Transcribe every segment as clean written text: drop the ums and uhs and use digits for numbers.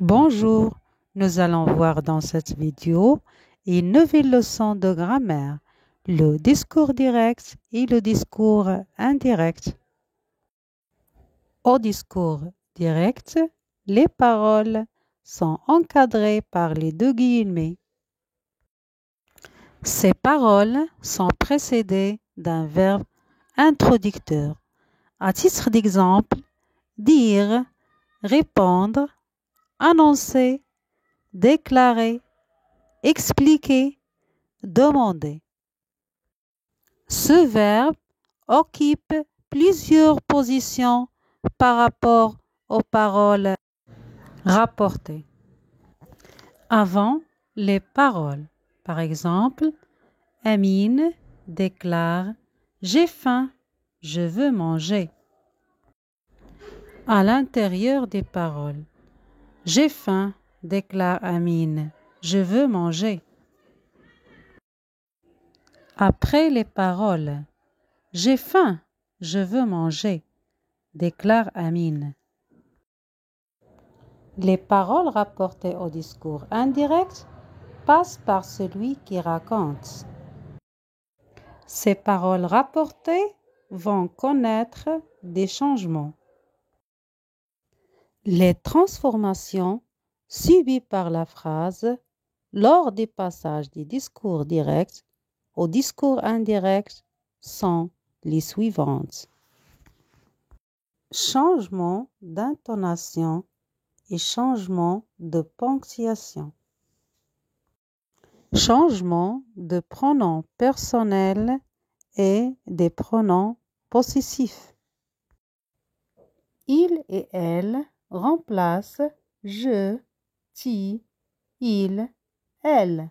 Bonjour, nous allons voir dans cette vidéo une nouvelle leçon de grammaire, le discours direct et le discours indirect. Au discours direct, les paroles sont encadrées par les deux guillemets. Ces paroles sont précédées d'un verbe introducteur. À titre d'exemple, dire, répondre, annoncer, déclarer, expliquer, demander. Ce verbe occupe plusieurs positions par rapport aux paroles rapportées. Avant les paroles, par exemple, Amine déclare « J'ai faim, je veux manger ». À l'intérieur des paroles, « J'ai faim » déclare Amine, « Je veux manger ». Après les paroles, « J'ai faim, je veux manger », déclare Amine. Les paroles rapportées au discours indirect passent par celui qui raconte. Ces paroles rapportées vont connaître des changements. Les transformations subies par la phrase lors des passages du discours direct au discours indirect sont les suivantes. Changement d'intonation et changement de ponctuation. Changement de pronoms personnels et des pronoms possessifs. Il et elle remplacent je, tu, il, elle.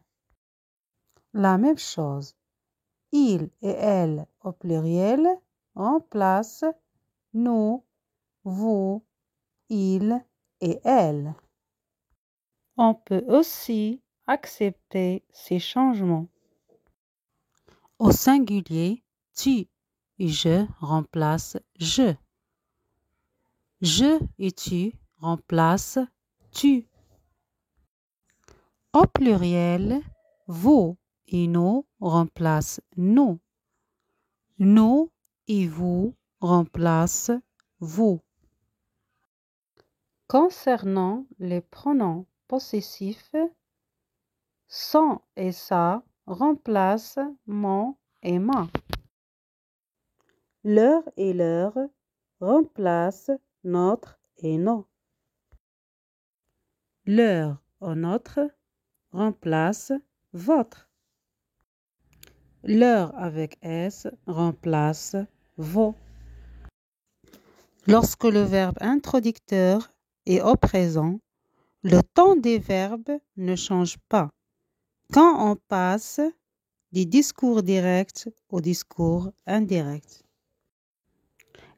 La même chose. Il et elle au pluriel remplacent nous, vous, il et elle. On peut aussi accepter ces changements. Au singulier, tu et je remplacent je. Je et tu remplacent tu. Au pluriel, vous et nous remplacent nous. Nous et vous remplacent vous. Concernant les pronoms possessifs, son et sa remplacent mon et ma. Leur et leur remplacent notre et nos. Leur ou notre remplace votre. Leur avec S remplace vos. Lorsque le verbe introducteur est au présent, le temps des verbes ne change pas quand on passe du discours direct au discours indirect.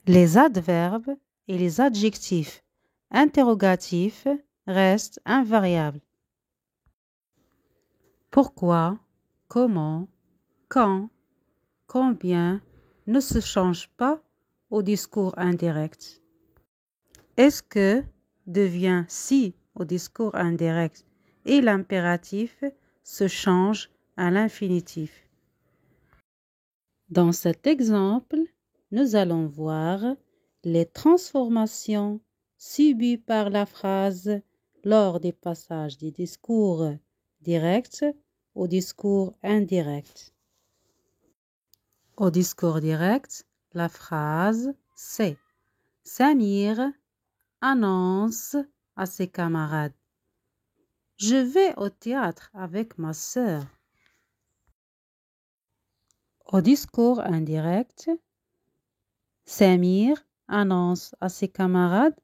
Les adverbes et les adjectifs interrogatifs restent invariables. Pourquoi, comment, quand, combien ne se changent pas au discours indirect. Est-ce que devient si au discours indirect et l'impératif se change à l'infinitif. Dans cet exemple, nous allons voir les transformations subies par la phrase lors des passages du discours direct au discours indirect. Au discours direct, la phrase c'est Samir annonce à ses camarades « Je vais au théâtre avec ma sœur ». Au discours indirect, Samir annonce à ses camarades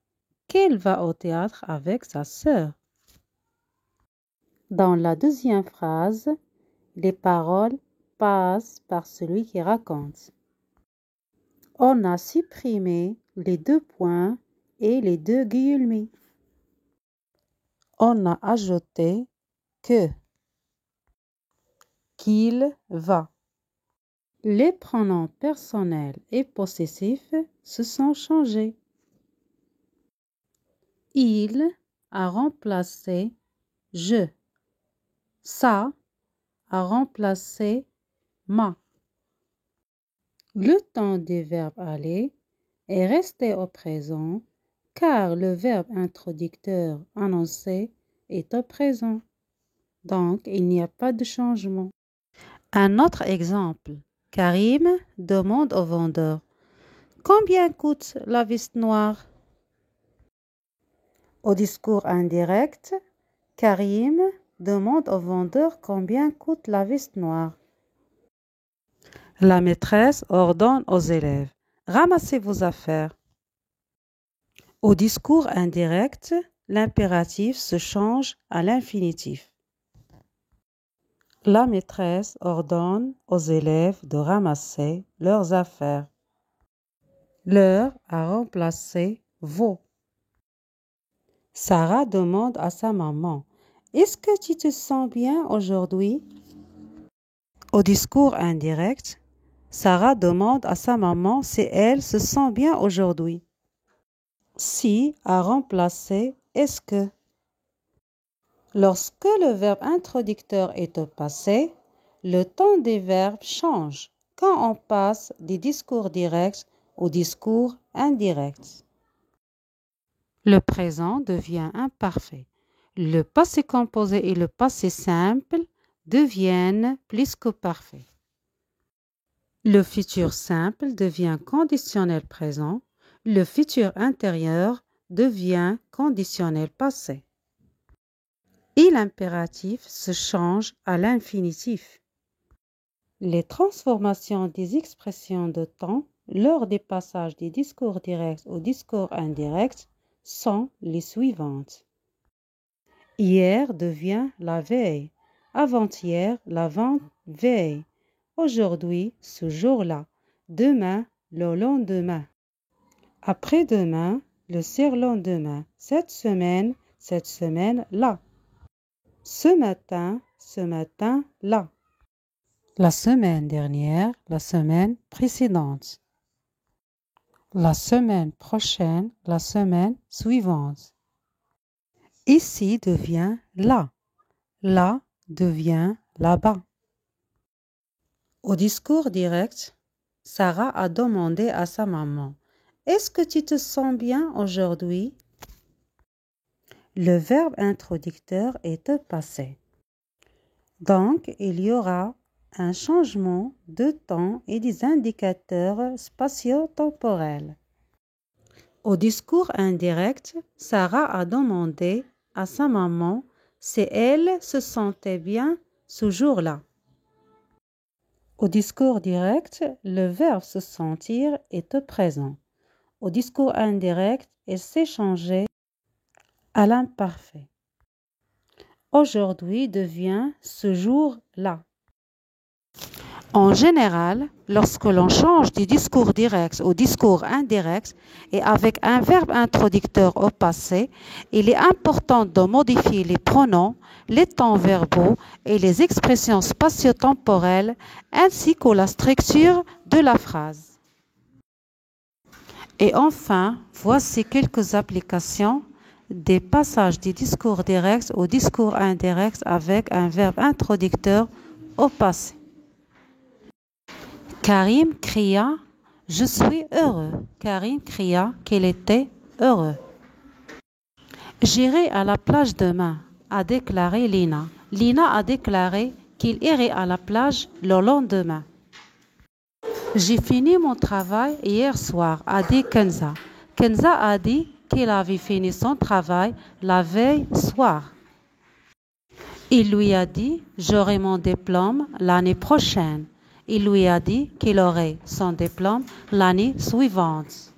qu'elle va au théâtre avec sa sœur. Dans la deuxième phrase, les paroles passent par celui qui raconte. On a supprimé les deux points et les deux guillemets. On a ajouté que, qu'il va. Les pronoms personnels et possessifs se sont changés. Il a remplacé je. Ça a remplacé ma. Le temps du verbe aller est resté au présent car le verbe introducteur annoncé est au présent. Donc, il n'y a pas de changement. Un autre exemple. Karim demande au vendeur « Combien coûte la veste noire ?» Au discours indirect, Karim demande au vendeur combien coûte la veste noire. La maîtresse ordonne aux élèves « Ramassez vos affaires ». Au discours indirect, l'impératif se change à l'infinitif. La maîtresse ordonne aux élèves de ramasser leurs affaires. Leur a remplacé vos. Sarah demande à sa maman « Est-ce que tu te sens bien aujourd'hui ?» Au discours indirect, Sarah demande à sa maman si elle se sent bien aujourd'hui. Si a remplacé est-ce que. Lorsque le verbe introducteur est au passé, le temps des verbes change quand on passe des discours directs au discours indirect. Le présent devient imparfait. Le passé composé et le passé simple deviennent plus que parfaits. Le futur simple devient conditionnel présent. Le futur intérieur devient conditionnel passé. Et l'impératif se change à l'infinitif. Les transformations des expressions de temps lors des passages des discours directs au discours indirect sont les suivantes. Hier devient la veille, avant-hier l'avant-veille, aujourd'hui ce jour-là, demain le lendemain, après-demain le surlendemain, cette semaine-là, ce matin-là, la semaine dernière, la semaine précédente, la semaine prochaine, la semaine suivante. Ici devient là devient là-bas. Au discours direct, Sarah a demandé à sa maman « Est-ce que tu te sens bien aujourd'hui ?» Le verbe introducteur est au passé. Donc, il y aura un changement de temps et des indicateurs spatio-temporels. Au discours indirect, Sarah a demandé à sa maman si elle se sentait bien ce jour-là. Au discours direct, le verbe se sentir est au présent. Au discours indirect, il s'est changé à l'imparfait. Aujourd'hui devient ce jour-là. En général, lorsque l'on change du discours direct au discours indirect et avec un verbe introducteur au passé, il est important de modifier les pronoms, les temps verbaux et les expressions spatio-temporelles ainsi que la structure de la phrase. Et enfin, voici quelques applications des passages du discours direct au discours indirect avec un verbe introducteur au passé. Karim cria « Je suis heureux ». Karim cria qu'il était heureux. « J'irai à la plage demain », a déclaré Lina. Lina a déclaré qu'il irait à la plage le lendemain. « J'ai fini mon travail hier soir », a dit Kenza. Kenza a dit qu'il avait fini son travail la veille soir. Il lui a dit « J'aurai mon diplôme l'année prochaine ». Il lui a dit qu'il aurait son diplôme l'année suivante.